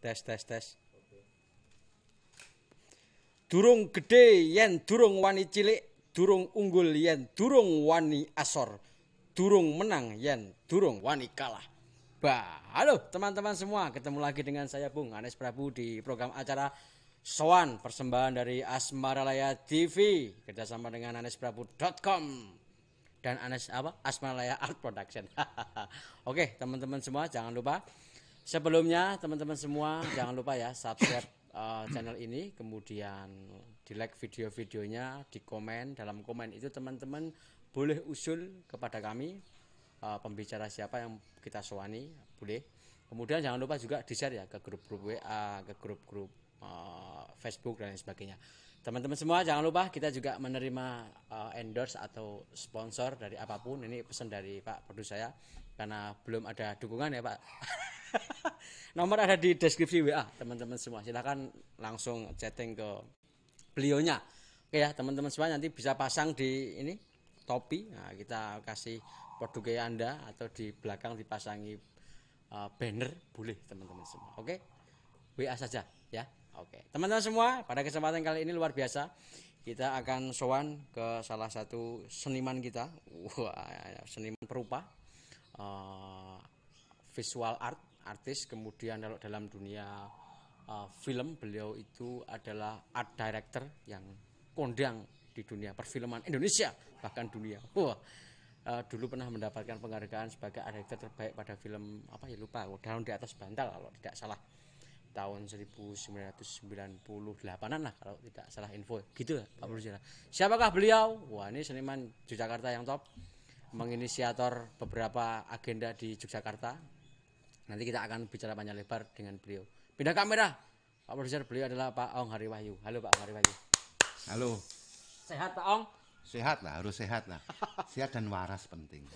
Tes tes tes. Durung gedhe yen durung wani cilik, durung unggul yen durung wani asor, durung menang yen durung wani kalah. Halo teman-teman semua, ketemu lagi dengan saya Bung Anes Prabu di program acara Soan persembahan dari Asmaralaya TV kerjasama dengan anesprabu.com dan Asmaralaya Art Production. Oke teman-teman semua, jangan lupa sebelumnya teman-teman semua jangan lupa ya subscribe channel ini, kemudian di like video-videonya, di komen. Dalam komen itu teman-teman boleh usul kepada kami pembicara siapa yang kita soani, boleh. Kemudian jangan lupa juga di share ya ke grup-grup WA, ke grup-grup Facebook dan lain sebagainya. Teman-teman semua jangan lupa kita juga menerima endorse atau sponsor dari apapun. Ini pesan dari Pak Produser saya karena belum ada dukungan ya Pak. Nomor ada di deskripsi WA teman-teman semua, silahkan langsung chatting ke beliaunya. Oke ya teman-teman semua, nanti bisa pasang di ini topi, nah kita kasih produk Anda, atau di belakang dipasangi banner, boleh teman-teman semua. Oke, WA saja ya. Oke teman-teman semua, pada kesempatan kali ini luar biasa, kita akan sowan ke salah satu seniman kita. Seniman perupa, visual artis. Kemudian kalau dalam dunia film, beliau itu adalah art director yang kondang di dunia perfilman Indonesia, bahkan dunia. Dulu pernah mendapatkan penghargaan sebagai art director terbaik pada film apa ya, lupa, Daun di Atas Bantal kalau tidak salah, tahun 1998an lah kalau tidak salah info gitu ya Pak Produser. Siapakah beliau? Wah, ini seniman Yogyakarta yang top, menginisiator beberapa agenda di Yogyakarta. Nanti kita akan bicara panjang lebar dengan beliau. Pindah kamera Pak Produser, beliau adalah Pak Ong Hariwahyu. Halo Pak Ong Hariwahyu. Halo. Sehat Pak Ong? Sehat lah, harus sehat lah. Sehat dan waras penting.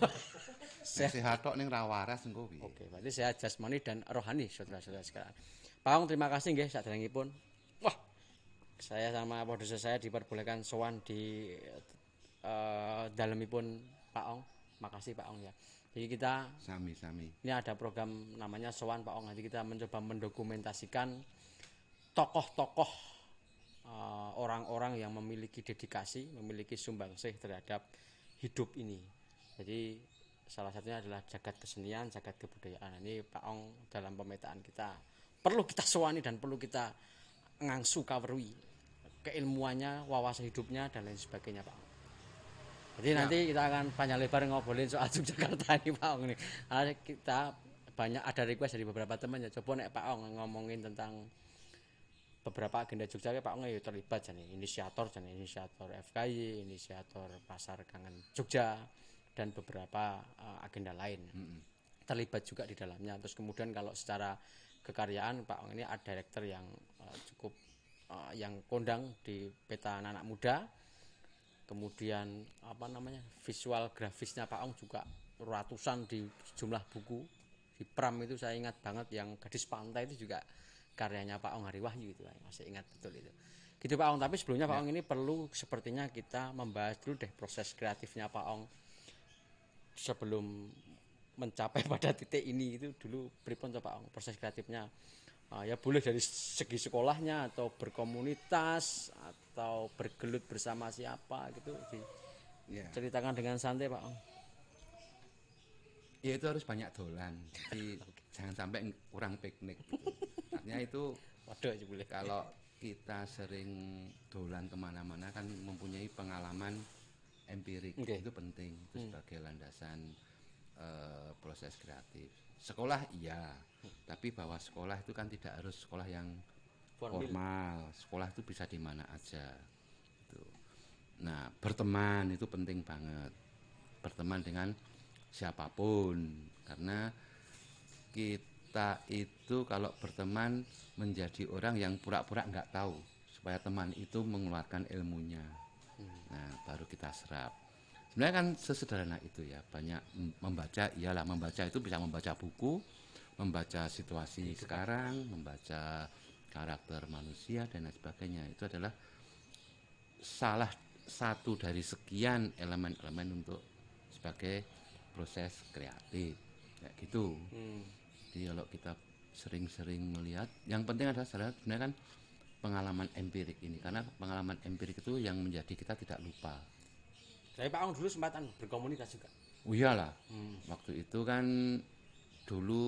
Sehat tok ning ra waras engko piye. Oke, berarti sehat jasmani dan rohani, saudara-saudara sekalian. Pak Ong, terima kasih nggih saderengipun. Wah, saya sama produser saya diperbolehkan sowan di dalemipun Pak Ong. Makasih Pak Ong ya. Jadi kita sami-sami. Ini ada program namanya Sowan Pak Ong. Nanti kita mencoba mendokumentasikan tokoh-tokoh, orang-orang yang memiliki dedikasi, memiliki sumbangsih terhadap hidup ini. Jadi salah satunya adalah jagat kesenian, jagat kebudayaan. Ini Pak Ong dalam pemetaan kita perlu kita sowani dan perlu kita ngangsu kawerui keilmuannya, wawasan hidupnya dan lain sebagainya Pak Ong. Jadi nanti kita akan panjang lebar ngobrolin soal Yogyakarta ini Pak Ong nih. Karena kita banyak ada request dari beberapa teman ya, coba nek Pak Ong ngomongin tentang beberapa agenda Jogja, Pak Ong ya terlibat jadi inisiator FKY, inisiator Pasar Kangen Jogja dan beberapa agenda lain. Terlibat juga di dalamnya. Terus kemudian kalau secara kekaryaan Pak Ong ini art director yang cukup yang kondang di peta anak muda. Kemudian visual grafisnya Pak Ong juga ratusan di jumlah buku. Di Pram itu saya ingat banget, yang Gadis Pantai itu juga karyanya Pak Ong Hariwahyu, itu masih ingat betul itu. Gitu Pak Ong, tapi sebelumnya Pak Ong ini perlu sepertinya kita membahas dulu deh proses kreatifnya Pak Ong sebelum mencapai pada titik ini. Itu dulu pripun Pak Ong proses kreatifnya, ya boleh dari segi sekolahnya atau berkomunitas atau bergelut bersama siapa gitu, ceritakan dengan santai Pak Ong. Ya itu harus banyak dolan, jadi jangan sampai kurang piknik gitu. Artinya itu kalau kita sering dolan kemana-mana kan mempunyai pengalaman empirik, itu penting, itu sebagai landasan proses kreatif. Sekolah iya, tapi bahwa sekolah itu kan tidak harus sekolah yang formal. Sekolah itu bisa di mana aja. Gitu. Nah, berteman itu penting banget. Berteman dengan siapapun, karena kita itu kalau berteman menjadi orang yang pura-pura nggak tahu, supaya teman itu mengeluarkan ilmunya. Nah, baru kita serap. Sebenarnya kan sesederhana itu ya. Banyak membaca, iyalah membaca itu bisa membaca buku, membaca situasi sekarang, membaca karakter manusia dan lain sebagainya. Itu adalah salah satu dari sekian elemen-elemen untuk sebagai proses kreatif kayak gitu. Jadi kalau kita sering-sering melihat. Yang penting adalah sebenarnya kan pengalaman empirik ini, karena pengalaman empirik itu yang menjadi kita tidak lupa. Tapi Pak Ong dulu sempatan berkomunitas juga. Oh iyalah, waktu itu kan dulu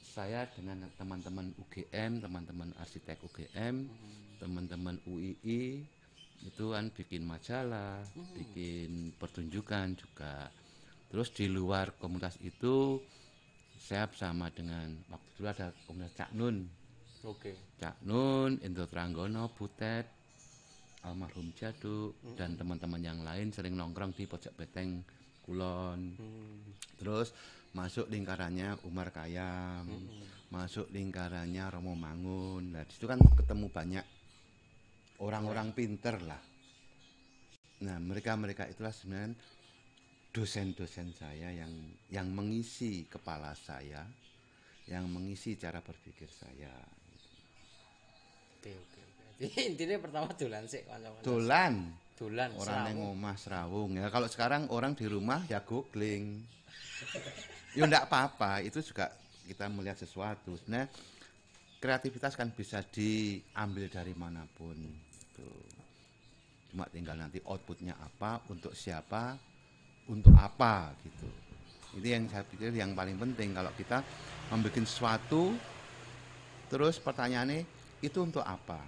saya dengan teman-teman UGM, teman-teman arsitek UGM, teman-teman UII itu kan bikin majalah, bikin pertunjukan juga. Terus di luar komunitas itu saya bersama dengan waktu dulu ada komunitas Cak Nun. Oke. Cak Nun, Indro Tranggono, Butet, almarhum Jaduk dan teman-teman yang lain sering nongkrong di Pojok Beteng Kulon. Terus masuk lingkarannya Umar Kayam, masuk lingkarannya Romo Mangun. Nah, di situ kan ketemu banyak orang-orang pinter lah. Nah, mereka itulah sebenarnya dosen-dosen saya yang mengisi kepala saya, yang mengisi cara berpikir saya. Oke. Intinya pertama dolan sih kanca-kanca. Dolan Orang yang ngomah serawung ya. Kalau sekarang orang di rumah ya googling. Ya enggak apa-apa, itu juga kita melihat sesuatu. Sebenarnya kreativitas kan bisa diambil dari manapun. Gitu. Cuma tinggal nanti outputnya apa, untuk siapa, untuk apa gitu. Itu yang saya pikir yang paling penting kalau kita membuat sesuatu, terus pertanyaannya itu untuk apa,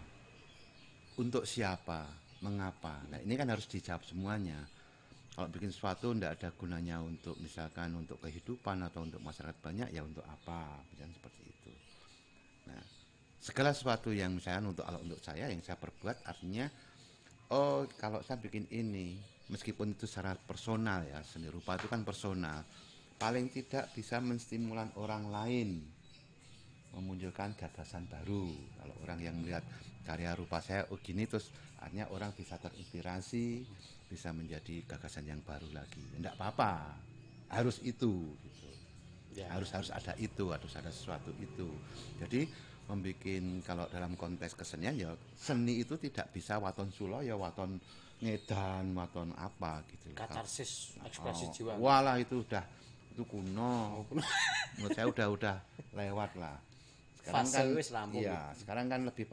untuk siapa, mengapa. Nah ini kan harus dijawab semuanya. Kalau bikin sesuatu tidak ada gunanya untuk misalkan untuk kehidupan atau untuk masyarakat banyak, ya untuk apa, misalnya seperti itu. Nah segala sesuatu yang misalnya untuk saya yang saya perbuat artinya oh kalau saya bikin ini meskipun itu secara personal ya, seni rupa itu kan personal, paling tidak bisa menstimulan orang lain memunculkan gagasan baru. Kalau orang yang melihat karya rupa saya oh gini, terus artinya orang bisa terinspirasi, bisa menjadi gagasan yang baru lagi. Tidak apa-apa, harus itu gitu. Ya. Harus ada itu, harus ada sesuatu itu. Jadi membuat kalau dalam konteks kesenian ya seni itu tidak bisa waton sulo ya waton ngedan, waton apa gitu. Katarsis, ekspresi jiwa. Walah itu kuno. Menurut saya udah lewat lah. Sekarang kan sekarang kan lebih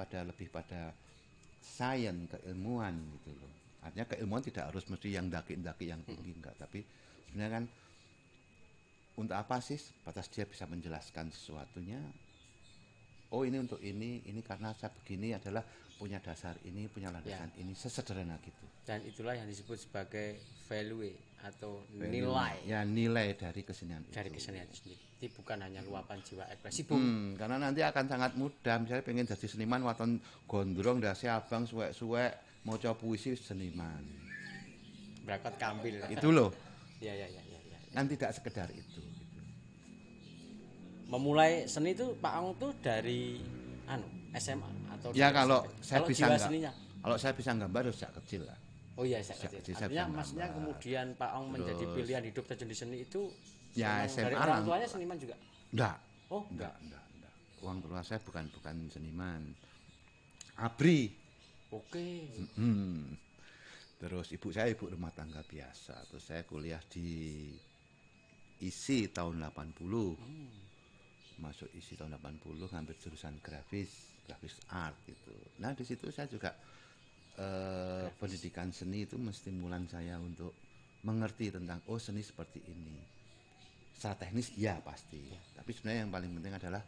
pada sains, keilmuan gitu loh. Artinya keilmuan tidak harus mesti yang daki-daki yang tinggi enggak, tapi sebenarnya kan untuk apa sih batas dia bisa menjelaskan sesuatunya. Oh ini untuk ini karena saya begini adalah punya dasar ini, punya landasan ini, sesederhana gitu. Dan itulah yang disebut sebagai value atau nilai. Ya nilai dari kesenian itu. Dari kesenian itu sendiri. Jadi bukan hanya luapan jiwa ekspresi. Karena nanti akan sangat mudah. Misalnya pengen jadi seniman waton gondrong, dasi abang, suwek-suwek, maca puisi seniman. Berangkat kambil. Itu loh. Ya. Kan tidak sekedar itu. Memulai seni itu Pak Ong tuh dari SMA atau ya kalau saya bisa kalau saya bisa gambar sejak kecil lah. Oh iya sejak kecil. Artinya maksudnya kemudian Pak Ong menjadi pilihan hidup terjun di seni itu ya SMA. Dari orang tuanya seniman juga? Enggak. Oh enggak. Orang tua saya bukan seniman. Abri. Oke. Terus ibu saya ibu rumah tangga biasa. Terus saya kuliah di ISI tahun 80. Masuk ISI tahun 80 ngambil jurusan grafis art gitu. Nah di situ saya juga pendidikan seni itu menstimulan saya untuk mengerti tentang seni seperti ini. Secara teknis iya pasti, tapi sebenarnya yang paling penting adalah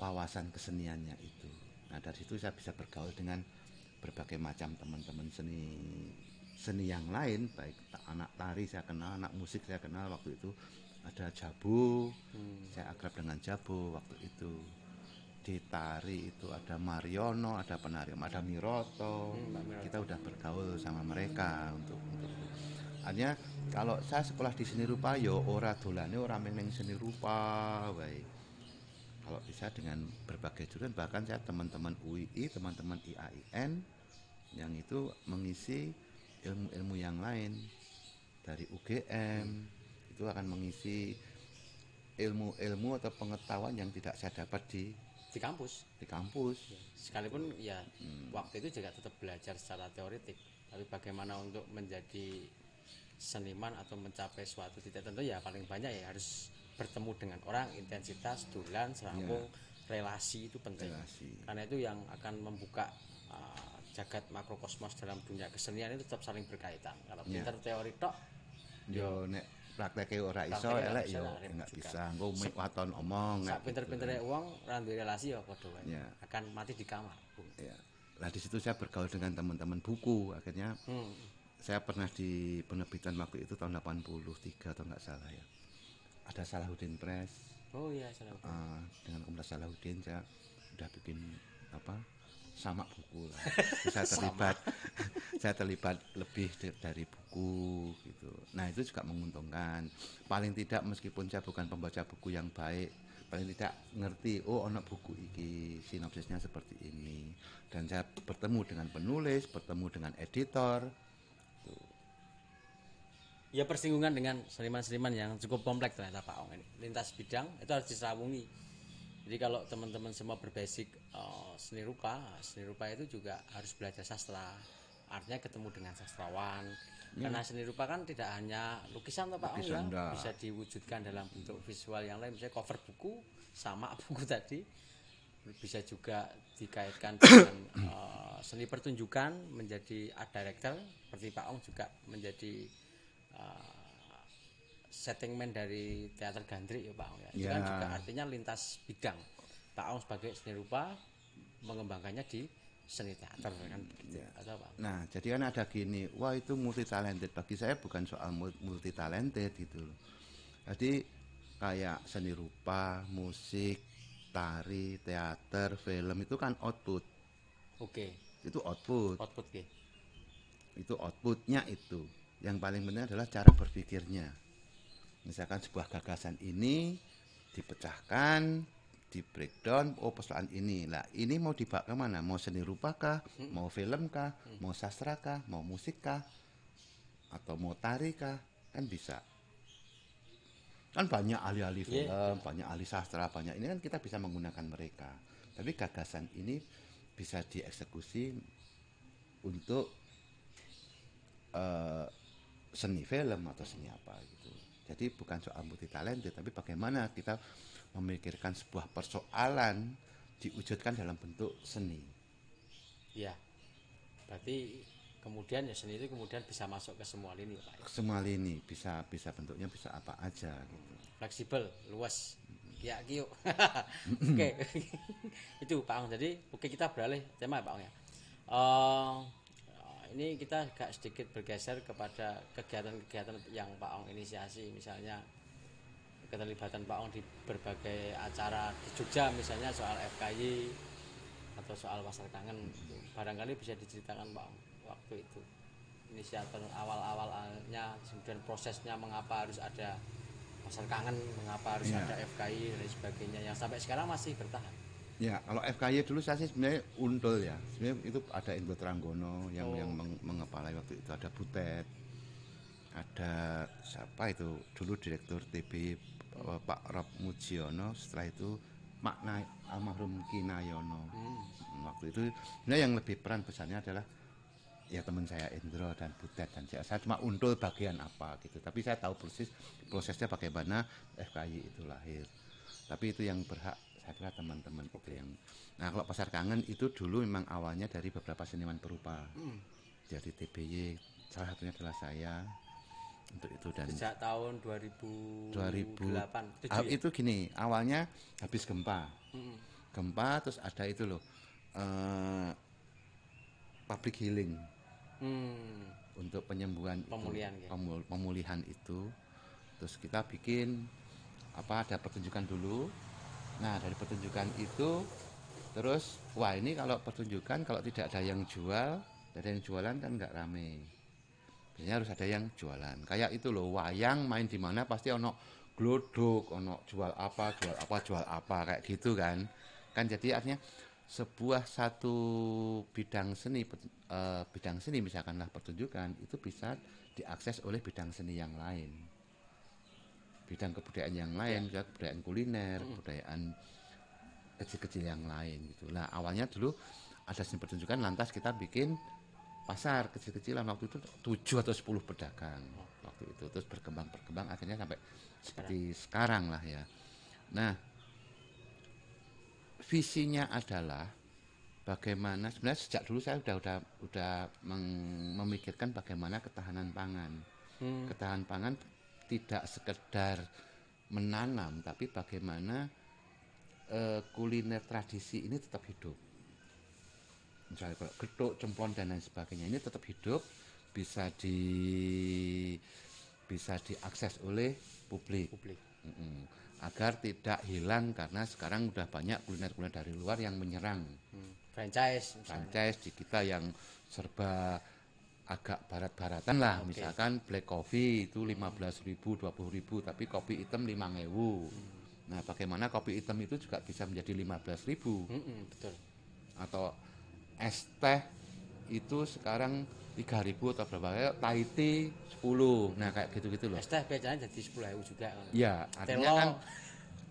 wawasan keseniannya itu. Nah dari situ saya bisa bergaul dengan berbagai macam teman-teman seni yang lain, baik anak tari saya kenal, anak musik saya kenal waktu itu. Ada Jabu, saya akrab dengan Jabu waktu itu. Di tari itu ada Mariono, ada penari, ada Miroto. Kita udah bergaul sama mereka untuk artinya kalau saya sekolah di seni rupa yo ora dolane ora meneng seni rupa wae. Kalau bisa dengan berbagai jurusan, bahkan saya teman-teman UII, teman-teman IAIN yang itu mengisi ilmu-ilmu yang lain dari UGM. Itu akan mengisi ilmu-ilmu atau pengetahuan yang tidak saya dapat di kampus. Sekalipun ya waktu itu juga tetap belajar secara teoritik, tapi bagaimana untuk menjadi seniman atau mencapai suatu titik tentu ya paling banyak ya harus bertemu dengan orang, intensitas, dolan, serangkung, relasi itu penting. Karena itu yang akan membuka jagat makrokosmos dalam dunia kesenian itu tetap saling berkaitan. Kalau pinter teori tok yo nek prakteknya ora iso elek yo enggak bisa. Engko waton omong sak pinter-pintere wong ora duwe relasi ya padha wae. Akan mati di kamar. Ya. Nah di situ saya bergaul dengan teman-teman buku. Akhirnya saya pernah di penerbitan waktu itu tahun 83 atau enggak salah ya. Ada Salahuddin Press. Oh iya, Salahuddin. Dengan Komunitas Salahuddin saya udah bikin sama buku lah. Saya terlibat lebih dari buku gitu. Nah itu juga menguntungkan. Paling tidak meskipun saya bukan pembaca buku yang baik, paling tidak ngerti ono buku iki sinopsisnya seperti ini. Dan saya bertemu dengan penulis, bertemu dengan editor. Ya persinggungan dengan seniman-seniman yang cukup kompleks ternyata Pak Ong ini. Lintas bidang itu harus diserawungi. Jadi kalau teman-teman semua berbasic seni rupa itu juga harus belajar sastra. Artinya ketemu dengan sastrawan. Karena seni rupa kan tidak hanya lukisan toh Pak Ong ya, bisa diwujudkan dalam bentuk visual yang lain, misalnya cover buku sama buku tadi. Bisa juga dikaitkan dengan seni pertunjukan menjadi art director, seperti Pak Ong juga menjadi setting man dari teater gandrik ya Pak Ong ya. Itu kan juga artinya lintas bidang. Pak Ong sebagai seni rupa mengembangkannya di seni teater kan begitu. Atau Pak? Nah, jadi kan ada gini, wah itu multi talented. Bagi saya bukan soal multi talented gitu loh. Jadi kayak seni rupa, musik, tari, teater, film itu kan output. Oke. Itu output. Output ya. Itu outputnya itu. Yang paling penting adalah cara berpikirnya. Misalkan sebuah gagasan ini dipecahkan, di breakdown, persoalan ini. Lah, ini mau dibawa ke mana? Mau seni rupa kah? Mau film kah? Mau sastra kah? Mau musik kah? Atau mau tari kah? Kan bisa. Kan banyak ahli-ahli film, banyak ahli sastra, banyak. Ini kan kita bisa menggunakan mereka. Tapi gagasan ini bisa dieksekusi untuk seni film atau seni apa gitu. Jadi bukan soal multi talented, tapi bagaimana kita memikirkan sebuah persoalan diwujudkan dalam bentuk seni. Ya, berarti kemudian ya seni itu kemudian bisa masuk ke semua lini Pak. Semua lini bisa bentuknya bisa apa aja gitu. Fleksibel, luas. Ya, kiyo. Oke. Itu Pak Ong. Jadi oke kita beralih tema Pak Ong ya. Ini kita agak sedikit bergeser kepada kegiatan-kegiatan yang Pak Ong inisiasi, misalnya keterlibatan Pak Ong di berbagai acara di Jogja, misalnya soal FKY atau soal pasar kangen. Barangkali bisa diceritakan Pak Ong waktu itu inisiator awal-awalnya, kemudian prosesnya mengapa harus ada pasar kangen, mengapa harus ada FKY dan sebagainya yang sampai sekarang masih bertahan. Ya, kalau FKY dulu saya sih sebenarnya Untul ya. Sebenarnya itu ada Indro Tranggono yang mengepalai waktu itu, ada Butet. Ada siapa itu? Dulu direktur TB Pak Rob Mujiono, setelah itu Makna almarhum Kinayono. Waktu itu sebenarnya yang lebih peran besarnya adalah ya teman saya Indro dan Butet dan saya cuma Untul bagian apa gitu. Tapi saya tahu persis prosesnya bagaimana FKY itu lahir. Tapi itu yang berhak saya kira teman-teman itu yang. Nah kalau pasar kangen itu dulu memang awalnya dari beberapa seniman perupa. Jadi TBY salah satunya adalah saya untuk itu. Dan sejak tahun 2008 ya? Itu gini, awalnya habis gempa. Gempa terus ada itu loh public healing untuk penyembuhan pemulihan itu. Terus kita bikin ada pertunjukan dulu. Nah dari pertunjukan itu terus wah ini kalau pertunjukan kalau tidak ada yang jual, ada yang jualan kan nggak rame. Biasanya harus ada yang jualan. Kayak itu loh, wayang main di mana pasti ono glodok, ono jual apa kayak gitu kan. Kan jadi artinya sebuah satu bidang seni misalkanlah pertunjukan itu bisa diakses oleh bidang seni yang lain. Bidang kebudayaan yang lain, kebudayaan kuliner, kebudayaan kecil-kecil yang lain gitu. Nah awalnya dulu ada seni pertunjukan, lantas kita bikin pasar kecil-kecilan waktu itu 7 atau 10 pedagang waktu waktu itu, terus berkembang akhirnya sampai seperti sekarang lah ya. Nah, visinya adalah bagaimana sebenarnya sejak dulu saya udah memikirkan bagaimana ketahanan pangan. Ketahanan pangan tidak sekedar menanam, tapi bagaimana kuliner tradisi ini tetap hidup. Misalnya kalau getuk, cemplon dan lain sebagainya ini tetap hidup, bisa diakses oleh publik. Agar tidak hilang, karena sekarang udah banyak kuliner dari luar yang menyerang. Franchise di kita yang serba agak barat-baratan lah. Misalkan black coffee itu 15.000, 20.000, tapi kopi hitam 5.000. Nah, bagaimana kopi hitam itu juga bisa menjadi 15.000. Betul. Atau es teh itu sekarang 3.000 atau berapa, kayak Thai tea 10. Nah, kayak gitu-gitu loh. Es teh biasanya jadi 10.000 juga. Ya,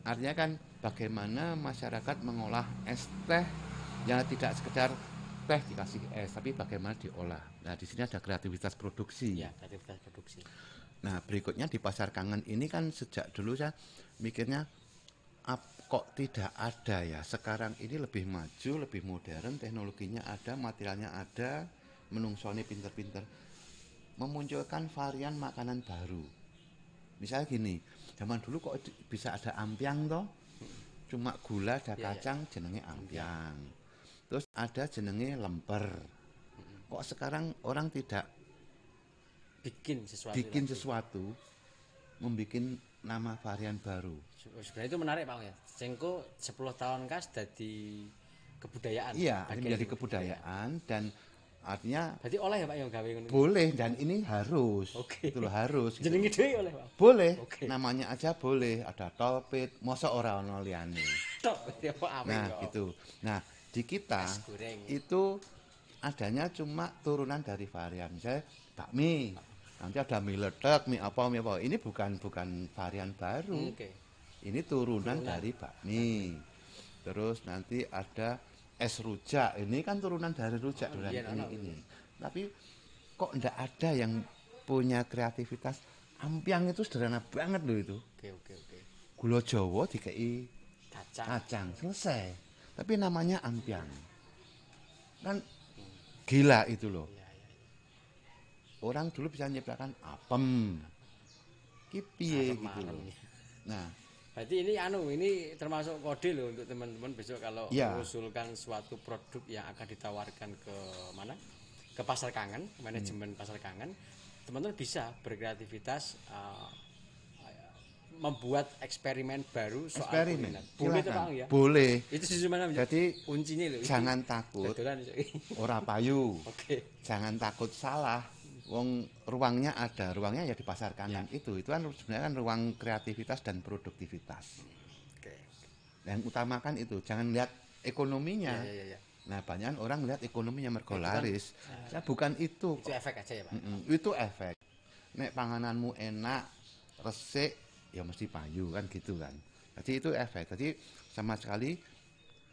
artinya kan bagaimana masyarakat mengolah es teh yang tidak sekedar teh dikasih es, tapi bagaimana diolah. Nah, di sini ada kreativitas produksi. Ya, kreativitas produksi. Nah, berikutnya di Pasar Kangen ini kan sejak dulu saya mikirnya kok tidak ada ya. Sekarang ini lebih maju, lebih modern, teknologinya ada, materialnya ada, menungsoni pinter-pinter, memunculkan varian makanan baru. Misalnya gini, zaman dulu kok bisa ada ampiang toh, cuma gula ada kacang, jenenge ampiang. Terus ada jenenge lemper. Kok sekarang orang tidak bikin sesuatu, membuat nama varian baru. Sebenarnya itu menarik Pak ya. Sengko 10 tahun kas jadi kebudayaan. Iya, menjadi kebudayaan dan artinya berarti oleh ya Pak yang gawe ngono. Boleh, dan ini harus. Itu loh, harus. Jenenge dhewe oleh Pak. Boleh. Namanya aja boleh, ada tolpit, mosok ora ono liyane. Nah, gitu. Nah, di kita itu adanya cuma turunan dari varian. Misalnya bakmi, nanti ada mie letek, mie apa. Ini bukan varian baru. Ini turunan dari bakmi. Terus nanti ada es rujak. Ini kan turunan dari rujak. Ini. Tapi kok ndak ada yang punya kreativitas. Ampiang itu sederhana banget loh itu. Gula Jawa dikei kacang. Selesai. Tapi namanya ampiang. Kan gila itu loh. Orang dulu bisa nyiptakan apem. Ki piye gitu loh. Nah, berarti ini termasuk kode loh untuk teman-teman besok kalau mengusulkan suatu produk yang akan ditawarkan ke mana? Ke Pasar Kangen, manajemen Pasar Kangen. Teman-teman bisa berkreativitas membuat eksperimen baru soal kuliner. Boleh itu Pak ya? Boleh. Itu sebenarnya jadi kuncinya loh. Jangan takut. Ora payu. Jangan takut salah. Wong ruangnya ada, ruangnya ya di Pasar Kangen. Itu kan sebenarnya kan ruang kreativitas dan produktivitas. Yang utamakan itu, jangan lihat ekonominya. Nah, banyak orang lihat ekonominya mergo laris. Saya bukan itu. Itu efek aja ya Pak. Itu efek. Nek pangananmu enak, resik, ya mesti payu kan gitu kan. Jadi itu efek. Jadi sama sekali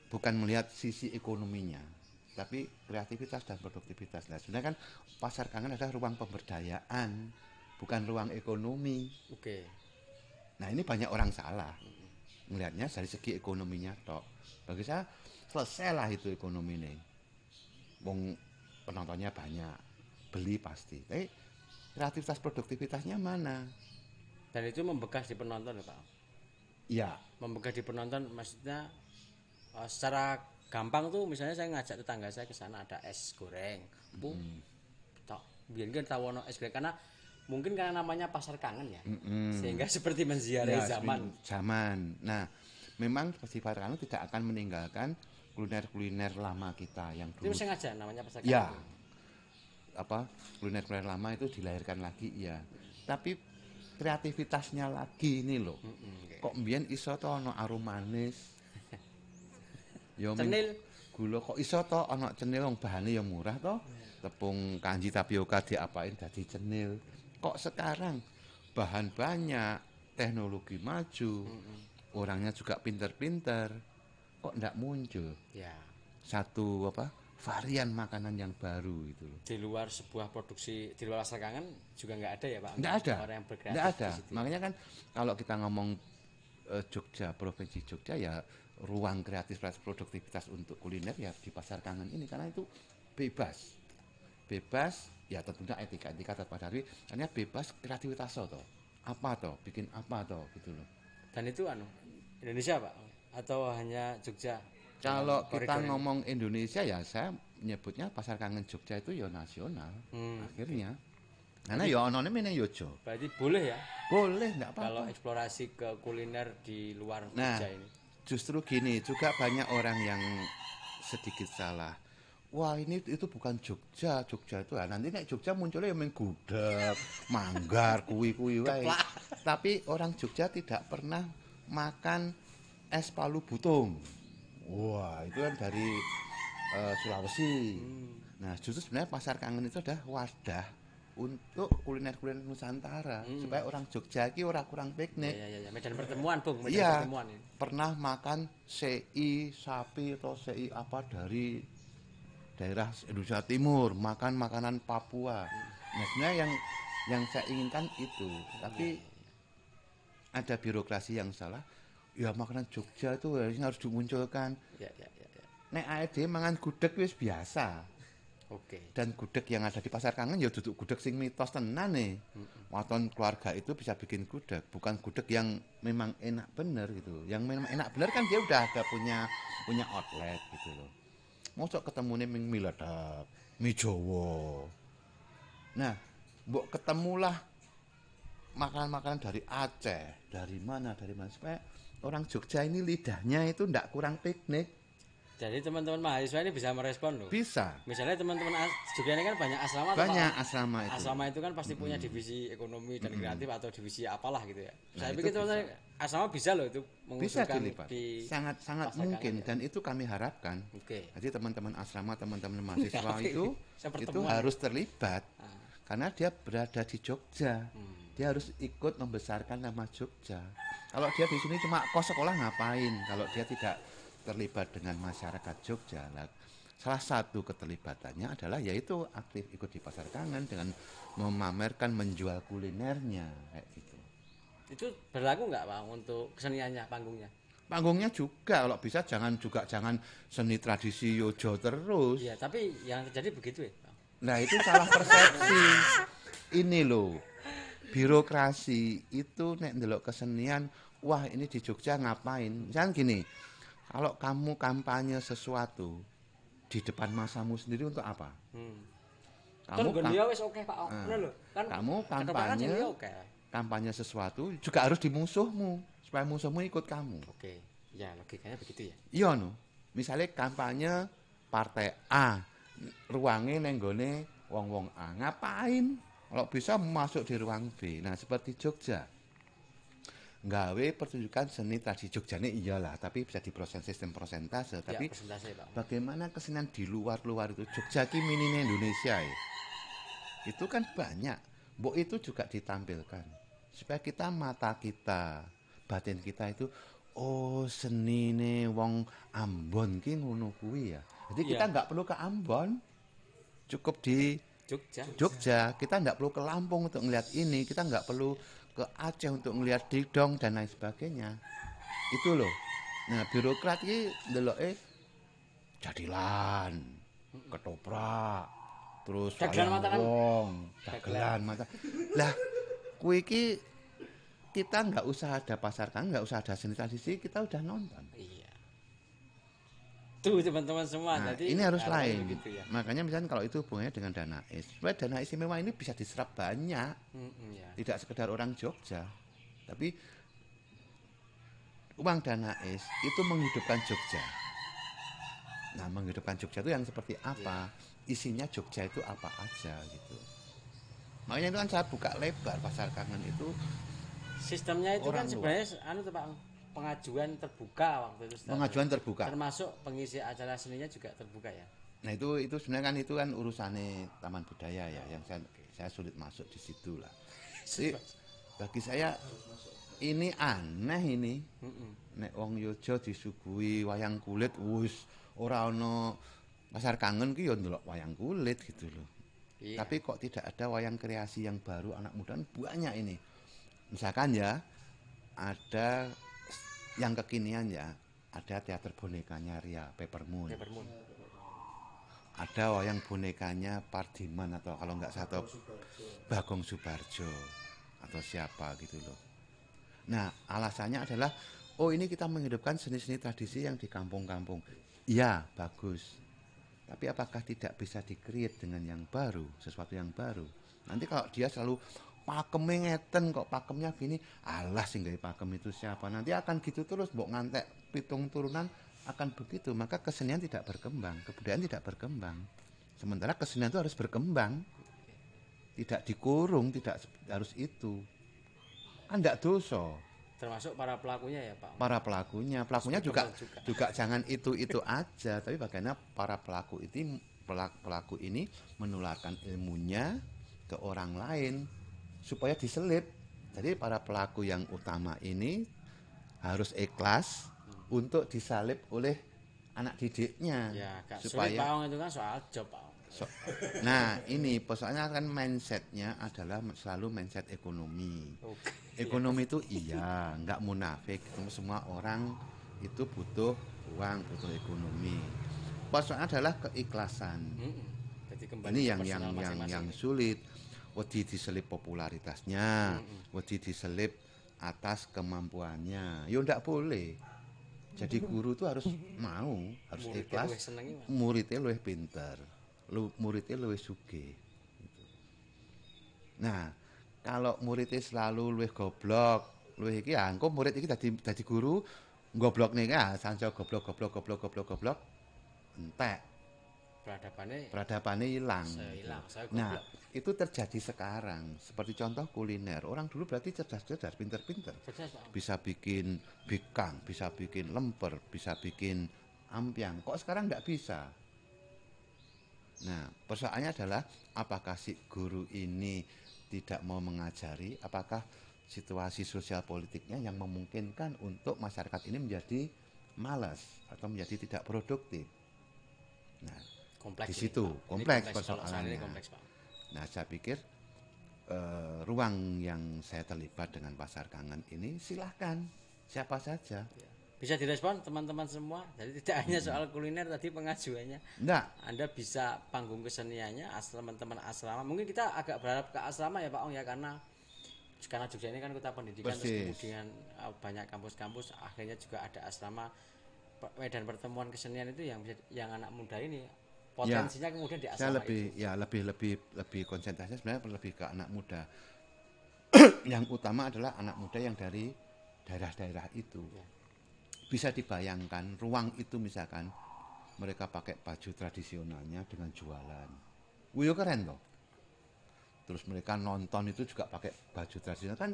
bukan melihat sisi ekonominya, tapi kreativitas dan produktivitas. Nah, sebenarnya kan Pasar Kangen adalah ruang pemberdayaan, bukan ruang ekonomi. Nah, ini banyak orang salah melihatnya dari segi ekonominya tok. Bagi saya selesai lah itu ekonomi ini. Wong penontonnya banyak, beli pasti. Tapi kreativitas produktivitasnya mana? Dan itu membekas di penonton ya Pak? Iya. Membekas di penonton maksudnya secara gampang tuh, misalnya saya ngajak tetangga saya ke sana ada es goreng. Biar kan tahu es goreng karena namanya Pasar Kangen ya. Sehingga seperti menziarahi zaman. Nah, memang Pasar Kangen tidak akan meninggalkan kuliner-kuliner lama kita yang dulu. Itu sengaja namanya Pasar Kangen. Ya. Kuliner-kuliner lama itu dilahirkan lagi ya. Tapi kreativitasnya lagi ini loh. Kok mbiyen iso to ana arum manis. Cenil gula kok iso to ana cenil wong bahane ya murah to. Tepung kanji tapioka diapain dadi cenil. Kok sekarang bahan banyak, teknologi maju, orangnya juga pinter-pinter, kok ndak muncul? Satu varian makanan yang baru gitu loh. Di luar sebuah produksi, di luar Pasar Kangen juga nggak ada ya Pak? Nggak ada. Orang yang berkreatif Nggak ada. di situ. Makanya kan kalau kita ngomong Jogja, Provinsi Jogja ya ruang kreatif produktivitas untuk kuliner ya di Pasar Kangen ini karena itu bebas. Bebas ya tentunya etika tetap hari hanya bebas kreativitas toh. Apa toh, bikin apa toh gitu loh. Dan itu Indonesia Pak atau hanya Jogja? Kalau kita ngomong Indonesia ya saya nyebutnya Pasar Kangen Jogja itu ya nasional akhirnya. Karena ya onone meneh Yojo. Berarti boleh ya? Boleh, enggak apa-apa. Kalau eksplorasi ke kuliner di luar Jogja ini. Justru gini, juga banyak orang yang sedikit salah. Wah, ini itu bukan Jogja. Jogja itu nanti nek Jogja munculnya yang gudeg, manggar, kuwi-kuwi wae. Tapi orang Jogja tidak pernah makan es palu butung. Wah, itu kan dari Sulawesi. Nah, justru sebenarnya Pasar Kangen itu adalah wadah untuk kuliner-kuliner Nusantara supaya orang Jogja iki ora kurang piknik. Ya. Medan pertemuan, Bung. Medan pertemuan ini. Pernah makan sei sapi atau sei apa dari daerah Indonesia Timur, makan makanan Papua. Nah, sebenarnya yang saya inginkan itu, tapi ada birokrasi yang salah. Ya makanan Jogja itu harus dimunculkan. Ya. Nek AED mangan gudeg wis biasa. Oke. Dan gudeg yang ada di Pasar Kangen ya duduk gudeg sing mitos tenan nih. Waton keluarga itu bisa bikin gudeg, bukan gudeg yang memang enak bener gitu. Yang memang enak bener kan dia udah ada punya outlet gitu loh. Mosok ketemune ming mie ledak, mie Jawa. Nah, mbok ketemulah makanan-makanan dari Aceh, dari mana supaya orang Jogja ini lidahnya itu ndak kurang piknik. Jadi teman-teman mahasiswa ini bisa merespon loh. Bisa. Misalnya teman-teman Jogja ini kan banyak asrama. Banyak asrama itu. Asrama itu kan pasti punya divisi ekonomi dan kreatif atau divisi apalah gitu ya. Nah, saya pikir teman-teman asrama bisa loh itu bisa mengusulkan dilipat. di Sangat mungkin dan itu kami harapkan. Oke. Jadi teman-teman asrama, teman-teman mahasiswa itu pertemuan. harus terlibat. Karena dia berada di Jogja. Dia harus ikut membesarkan nama Jogja. Kalau dia di sini cuma kos sekolah ngapain? Kalau dia tidak terlibat dengan masyarakat Jogja. Salah satu keterlibatannya adalah yaitu aktif ikut di Pasar Kangen dengan memamerkan menjual kulinernya kayak gitu. Itu berlaku nggak Pak untuk keseniannya, panggungnya? Panggungnya juga kalau bisa jangan seni tradisi Yojo terus. Iya, tapi yang terjadi begitu ya. Nah, itu salah persepsi. Ini loh. Birokrasi itu nek ndelok kesenian, wah ini di Jogja ngapain? Misalnya gini, kalau kamu kampanye sesuatu di depan masamu sendiri untuk apa? Kamu wis oke Pak. Lho, kan kamu kampanye sesuatu juga harus di musuhmu supaya musuhmu ikut kamu. Oke. Ya, logikanya begitu ya. Iya no. Misalnya kampanye partai A, ruangnya nenggone wong-wong A, ngapain? Kalau bisa masuk di ruang B. Nah, seperti Jogja. Nggawe pertunjukan seni tradisi Jogja ini iyalah, tapi bisa di sistem prosentase. Tapi persentase, Pak. Bagaimana kesenian di luar itu? Jogja ki minine Indonesia ya. Itu kan banyak. Mbok itu juga ditampilkan. Supaya kita mata kita, batin kita itu seni ne wong Ambon ki ngono kuwi ya. Jadi kita nggak perlu ke Ambon. Cukup di Jogja. Kita nggak perlu ke Lampung untuk ngelihat ini. Kita nggak perlu ke Aceh untuk ngelihat didong dan lain sebagainya. Itu loh. Nah, birokrat iki ndeloke jadilan, ketoprak, terus dagelan mata. Lah, kuwi iki kita nggak usah ada pasar kan, nggak usah ada seni tradisi, kita udah nonton. Iya. Tuh teman-teman semua. Nah, jadi ini harus lain. Begitu, ya. Makanya misalnya kalau itu hubungannya dengan dana is, supaya dana istimewa ini bisa diserap banyak. Ya. Tidak sekedar orang Jogja, tapi uang dana is itu menghidupkan Jogja. Nah, menghidupkan Jogja itu yang seperti apa? Isinya Jogja itu apa aja gitu. Makanya itu kan saya buka lebar Pasar Kangen itu. Sistemnya itu kan sebenarnya Pak, pengajuan terbuka waktu itu. Pengajuan terbuka. Termasuk pengisi acara seninya juga terbuka ya. Nah, itu sebenarnya kan itu kan urusannya Taman Budaya ya, yang saya sulit masuk di situ lah. Jadi, bagi saya ini aneh ini. Nek wong Yojo disuguhi wayang kulit wis ora ana Pasar Kangen ki yo ndelok wayang kulit gitu loh. Iya. Tapi kok tidak ada wayang kreasi yang baru anak muda banyak ini. Misalkan ya ada yang kekinian ya, ada teater bonekanya Ria Peppermoon. Ada wayang bonekanya Pardiman atau kalau nggak satu Bagong Subarjo atau siapa gitu loh. Nah alasannya adalah oh ini kita menghidupkan seni-seni tradisi yang di kampung-kampung. Iya bagus. Tapi apakah tidak bisa di-create dengan yang baru, sesuatu yang baru? Nanti kalau dia selalu pakemnya ngeten kok pakemnya gini, alah sing gawe pakem itu siapa? Nanti akan gitu terus mbok ngantek pitung turunan akan begitu, maka kesenian tidak berkembang, kebudayaan tidak berkembang. Sementara kesenian itu harus berkembang. Tidak dikurung, tidak harus itu. Kan enggak dosa. Termasuk para pelakunya ya Pak. Para pelakunya juga jangan itu aja, tapi bagaimana para pelaku ini menularkan ilmunya ke orang lain supaya diselip. Jadi para pelaku yang utama ini harus ikhlas untuk disalip oleh anak didiknya Ya, supaya sulit Pak itu kan soal job Pak. Nah ini persoalannya kan mindsetnya adalah selalu mindset ekonomi. Ekonomi itu iya, nggak munafik. Semua orang itu butuh uang, butuh ekonomi. Persoalannya adalah keikhlasan. Jadi Ini yang sulit. Wedi diselip popularitasnya, wedi diselip atas kemampuannya. Yo ndak boleh. Jadi guru itu harus harus ikhlas. Muridnya luwih pinter, muridnya luwih sugih. Nah, kalau muridnya selalu luwih goblok, luwih iki ya engko murid iki dadi guru goblokne ka sanco goblok entek. Peradabannya hilang. Nah, itu terjadi sekarang. Seperti contoh kuliner. Orang dulu berarti cerdas-cerdas, pinter-pinter. Bisa bikin bikang, bisa bikin lemper, bisa bikin ampiang. Kok sekarang nggak bisa? Nah, persoalannya adalah apakah si guru ini tidak mau mengajari, apakah situasi sosial politiknya yang memungkinkan untuk masyarakat ini menjadi malas atau menjadi tidak produktif. Nah, di situ kompleks persoalannya. Nah, saya pikir ruang yang saya terlibat dengan Pasar Kangen ini silahkan siapa saja. Bisa direspon teman-teman semua. Jadi tidak hanya soal kuliner tadi pengajuannya. Enggak. Anda bisa panggung keseniannya teman-teman asrama. Mungkin kita agak berharap ke asrama ya Pak Ong ya karena Jogja ini kan kota pendidikan. Terus kemudian banyak kampus-kampus akhirnya juga ada asrama. Medan pertemuan kesenian itu yang anak muda ini potensinya kemudian di asrama saya lebih konsentrasinya sebenarnya lebih ke anak muda. Yang utama adalah anak muda yang dari daerah-daerah itu. Bisa dibayangkan ruang itu misalkan mereka pakai baju tradisionalnya dengan jualan. Wih keren loh. Terus mereka nonton itu juga pakai baju tradisional kan.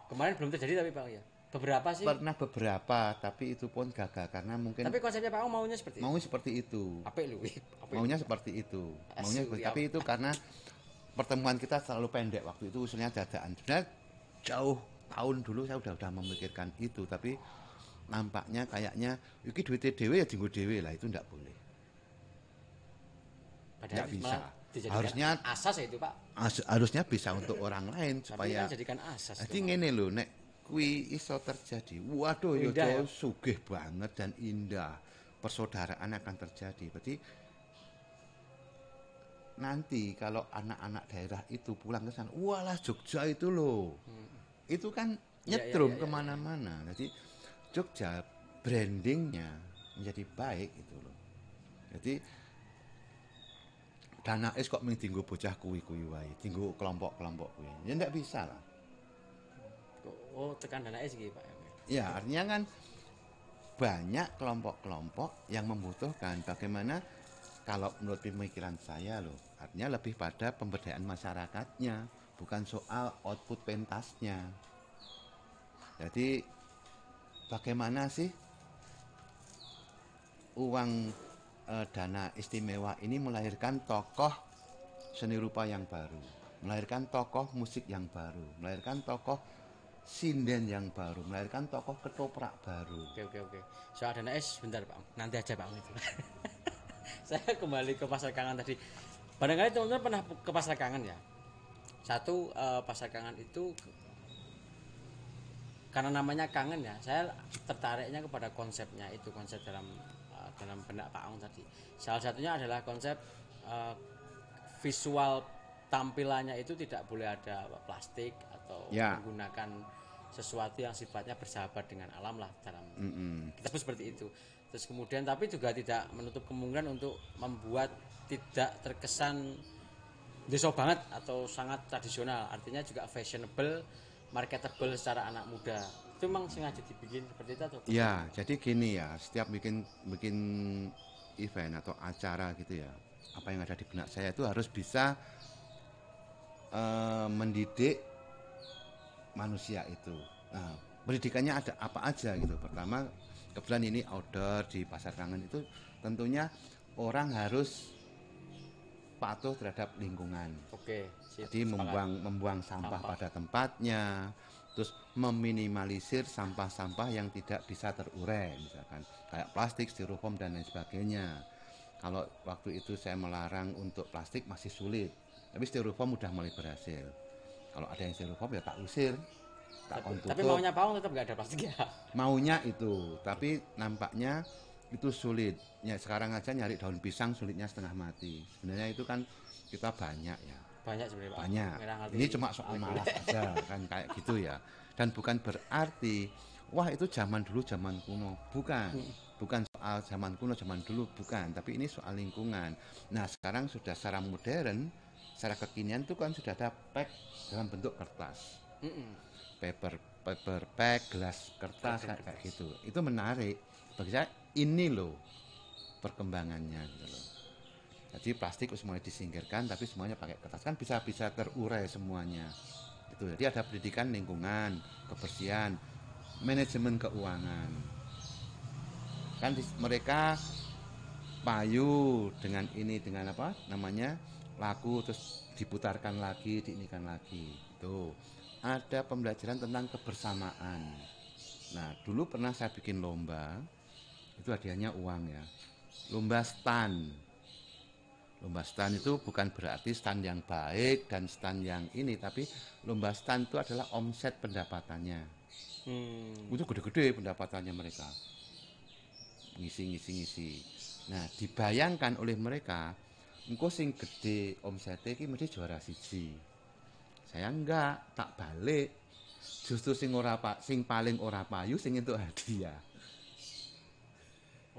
Kemarin belum terjadi tapi Pak ya. Beberapa sih. Pernah beberapa, tapi itu pun gagal karena mungkin. Tapi konsepnya Pak maunya seperti itu. Maunya seperti itu. Maunya seperti itu. Tapi itu karena pertemuan kita selalu pendek waktu itu usulnya dadaan. Sebenarnya jauh tahun dulu saya udah memikirkan itu, tapi nampaknya kayaknya iki duit dhewe ya dienggo dhewe lah, itu enggak boleh. Padahal bisa. Harusnya asas ya itu Pak. Harusnya bisa untuk orang lain supaya. Tapi kan jadikan asas. Jadi ngene lho nek kuwi iso terjadi. Waduh ya sugih banget dan indah. Persaudaraan akan terjadi. Berarti nanti kalau anak-anak daerah itu pulang ke sana, walah Jogja itu loh. Itu kan nyetrum kemana-mana. Jadi Jogja brandingnya menjadi baik itu loh. Jadi Danais kok mung dienggo bocah kuwi wae, dienggo kelompok-kelompok kuwi. Ya ndak bisa lah. Oh, tekan Danais iki, Pak. Ya, artinya kan banyak kelompok-kelompok yang membutuhkan bagaimana kalau menurut pemikiran saya loh, artinya lebih pada pemberdayaan masyarakatnya, bukan soal output pentasnya. Jadi bagaimana sih uang dana istimewa ini melahirkan tokoh seni rupa yang baru, melahirkan tokoh musik yang baru, melahirkan tokoh sinden yang baru, melahirkan tokoh ketoprak baru. Oke. Soal dana es bentar Pak, nanti aja Pak itu. Saya kembali ke pasar Kangen tadi. Barangkali teman-teman pernah ke pasar Kangen ya. Satu pasar Kangen itu karena namanya kangen ya, saya tertariknya kepada konsepnya itu, konsep dalam benak Pak Ong tadi. Salah satunya adalah konsep visual tampilannya itu tidak boleh ada plastik atau menggunakan sesuatu yang sifatnya bersahabat dengan alam lah dalam kita sebut seperti itu. Terus kemudian tapi juga tidak menutup kemungkinan untuk membuat tidak terkesan deso banget atau sangat tradisional, artinya juga fashionable, marketable secara anak muda. Itu memang sengaja dibikin seperti itu atau? Ya, jadi gini ya, setiap bikin event atau acara gitu ya, apa yang ada di benak saya itu harus bisa mendidik manusia itu. Nah, pendidikannya ada apa aja gitu. Pertama, kebetulan ini outdoor di Pasar Kangen itu tentunya orang harus patuh terhadap lingkungan. Oke, jadi membuang sampah pada tempatnya, terus meminimalisir sampah-sampah yang tidak bisa terurai, misalkan kayak plastik, styrofoam dan lain sebagainya. Kalau waktu itu saya melarang untuk plastik masih sulit, tapi styrofoam udah mulai berhasil. Kalau ada yang styrofoam ya tak usir, tak tutup. Tapi maunya Pak Ong tetap nggak ada plastik ya? Maunya itu, tapi nampaknya itu sulit. Ya sekarang aja nyari daun pisang sulitnya setengah mati. Sebenarnya itu kan kita banyak ya. Banyak sebenarnya Pak. Banyak. Ini cuma soal malas aja kan kayak gitu ya. Dan bukan berarti wah itu zaman dulu zaman kuno. Bukan. Bukan soal zaman kuno zaman dulu, bukan, tapi ini soal lingkungan. Nah, sekarang sudah secara modern, secara kekinian itu kan sudah ada pack dalam bentuk kertas. Paper pack, gelas kertas kayak gitu. Itu menarik. Bagi saya ini loh perkembangannya gitu loh. Jadi plastik semuanya disingkirkan, tapi semuanya pakai kertas kan bisa terurai semuanya. Itu. Jadi ada pendidikan lingkungan, kebersihan, manajemen keuangan. Kan mereka payu dengan ini dengan apa namanya laku terus diputarkan lagi, diinikan lagi. Itu. Ada pembelajaran tentang kebersamaan. Nah, dulu pernah saya bikin lomba, itu hadiahnya uang ya. Lomba stand. Lomba stand itu bukan berarti stand yang baik dan stand yang ini, tapi lomba stand itu adalah omset pendapatannya. Itu gede-gede pendapatannya mereka. Ngisi. Nah, dibayangkan oleh mereka, engko sing gede omsetnya iki mesti juara siji. Saya enggak, tak balik. Justru sing paling ora payu sing entuk hadiah.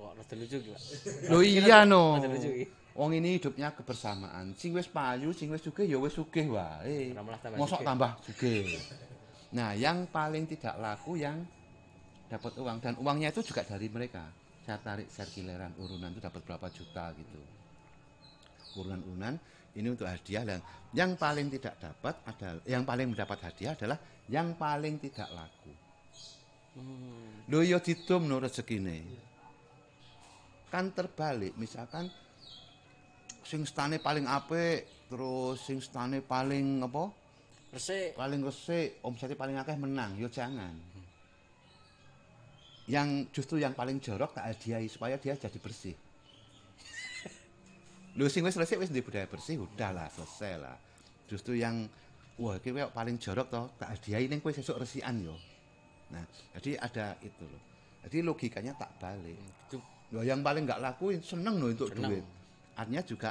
Wah, rada lucu iki, Pak. Loh iya no. Wong ini hidupnya kebersamaan. Sing wis payu, sing wis sugih ya wis sugih wae. Mosok tambah sugih. Nah, yang paling tidak laku yang dapat uang dan uangnya itu juga dari mereka. Saya tarik sirkileran urunan itu dapat berapa juta gitu. Urunan-urunan ini untuk hadiah dan yang paling tidak dapat adalah yang paling mendapat hadiah adalah yang paling tidak laku. Lho ya ditum no rezekine. Kan terbalik, misalkan sing stane paling apik, terus sing stane paling apa? Resik. Paling resik, omsetnya paling akeh menang, ya jangan. Yang justru yang paling jorok tak hadiahi supaya dia jadi bersih. Lho sing wis resik wis ndek budaya bersih, udahlah selesai lah. Justru yang wah iki paling jorok toh, tak hadiahi ning kowe sesuk resikan yo. Nah, jadi ada itu loh. Jadi logikanya tak balik. Loh yang paling enggak laku seneng loh untuk duit. Artinya juga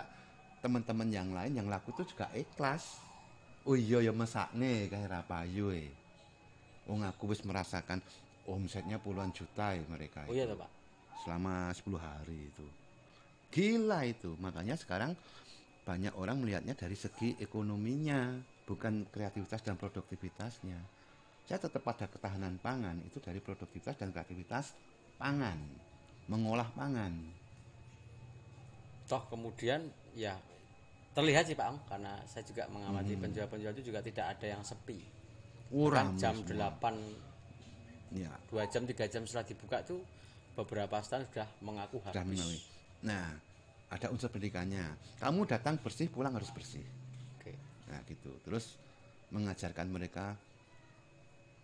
teman-teman yang lain yang laku itu juga ikhlas. Oh iya ya mesakne kae ra payu e. Wong aku wis merasakan omsetnya puluhan juta ya mereka itu. Oh iya toh, Pak. Selama 10 hari itu. Gila itu. Makanya sekarang banyak orang melihatnya dari segi ekonominya, bukan kreativitas dan produktivitasnya. Saya tetap pada ketahanan pangan itu dari produktivitas dan kreativitas pangan, mengolah pangan. Toh kemudian ya terlihat sih Pak Ong, karena saya juga mengamati penjual-penjual itu juga tidak ada yang sepi. Kan jam semua. 8 ya. 2 jam 3 jam setelah dibuka tuh beberapa stand sudah mengaku habis. Nah, ada unsur pendidikannya. Kamu datang bersih, pulang harus bersih. Oke. Nah, gitu. Terus mengajarkan mereka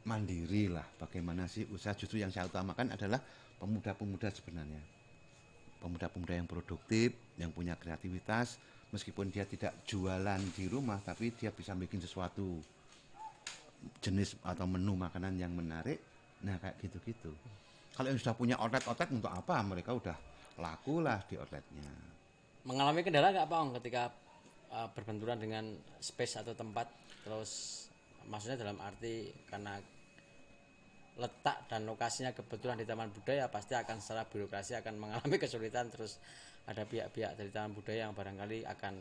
mandiri lah. Bagaimana sih usaha, justru yang saya utamakan adalah pemuda-pemuda sebenarnya. pemuda-pemuda yang produktif, yang punya kreativitas, meskipun dia tidak jualan di rumah, tapi dia bisa bikin sesuatu jenis atau menu makanan yang menarik. Nah kayak gitu-gitu. Kalau yang sudah punya outlet untuk apa? Mereka udah laku lah di outletnya. Mengalami kendala nggak Pak Ong ketika berbenturan dengan space atau tempat, terus maksudnya dalam arti karena letak dan lokasinya kebetulan di Taman Budaya, pasti akan secara birokrasi akan mengalami kesulitan, terus ada pihak-pihak dari Taman Budaya yang barangkali akan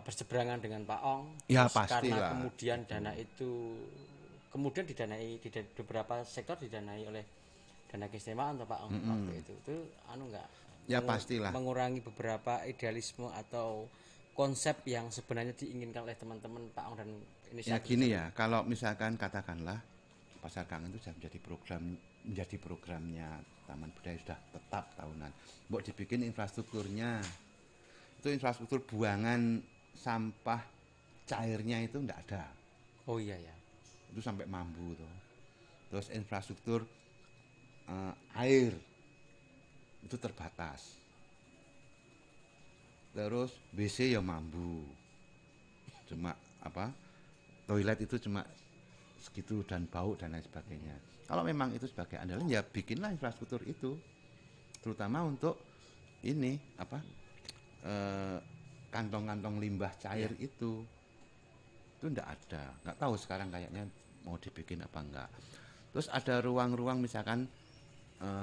berseberangan dengan Pak Ong, Ya terus karena pastilah. kemudian dana itu kemudian didanai di beberapa sektor didanai oleh dana keistimewaan atau Pak Ong waktu itu anu enggak Ya pastilah. mengurangi beberapa idealisme atau konsep yang sebenarnya diinginkan oleh teman-teman Pak Ong dan inisiatif. Ya gini ya, kalau misalkan katakanlah Pasar Kangen itu sudah menjadi programnya Taman Budaya sudah tetap tahunan. Mbok dibikin infrastrukturnya. Itu infrastruktur buangan sampah cairnya itu enggak ada. Oh iya ya. Itu sampai mambu tuh. Terus infrastruktur air itu terbatas. Terus WC ya mambu. Cuma toilet itu cuma segitu dan bau dan lain sebagainya. Kalau memang itu sebagai andalan ya bikinlah infrastruktur itu, terutama untuk ini kantong-kantong limbah cair itu enggak ada. Nggak tahu sekarang kayaknya mau dibikin apa enggak. Terus ada ruang-ruang misalkan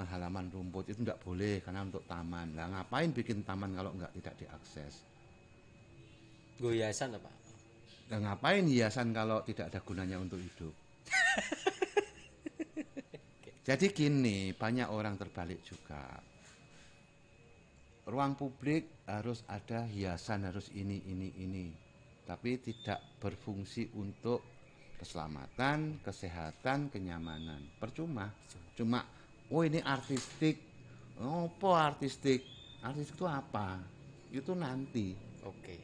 halaman rumput itu enggak boleh karena untuk taman. Lah ngapain bikin taman kalau enggak tidak diakses? Goyasan Pak. Nah, ngapain hiasan kalau tidak ada gunanya untuk hidup? Jadi gini, banyak orang terbalik juga. Ruang publik harus ada hiasan, harus ini. Tapi tidak berfungsi untuk keselamatan, kesehatan, kenyamanan. Percuma. Cuma, oh ini artistik. Apa artistik? Artistik itu apa? Itu nanti. Oke.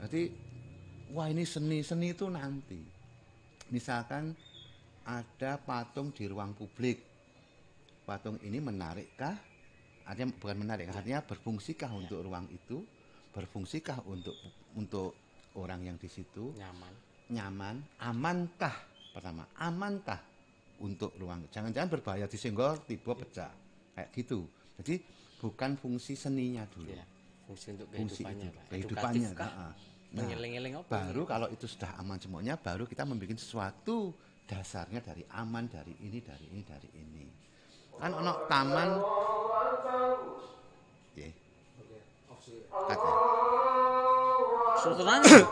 Jadi wah ini seni itu nanti. Misalkan ada patung di ruang publik. Patung ini menarikkah? Artinya bukan menarik, artinya berfungsikah untuk ruang itu? Berfungsikah untuk orang yang di situ? Nyaman. Amankah? Pertama, amankah untuk ruang? Jangan-jangan berbahaya disenggol, tiba pecah. Kayak gitu. Jadi bukan fungsi seninya dulu. Ya, fungsi untuk kehidupannya. Kehidupannya. Nah, baru kalau itu sudah aman semuanya, baru kita membuat sesuatu dasarnya dari aman, dari ini. Kan ono taman. Oke. Cut ya.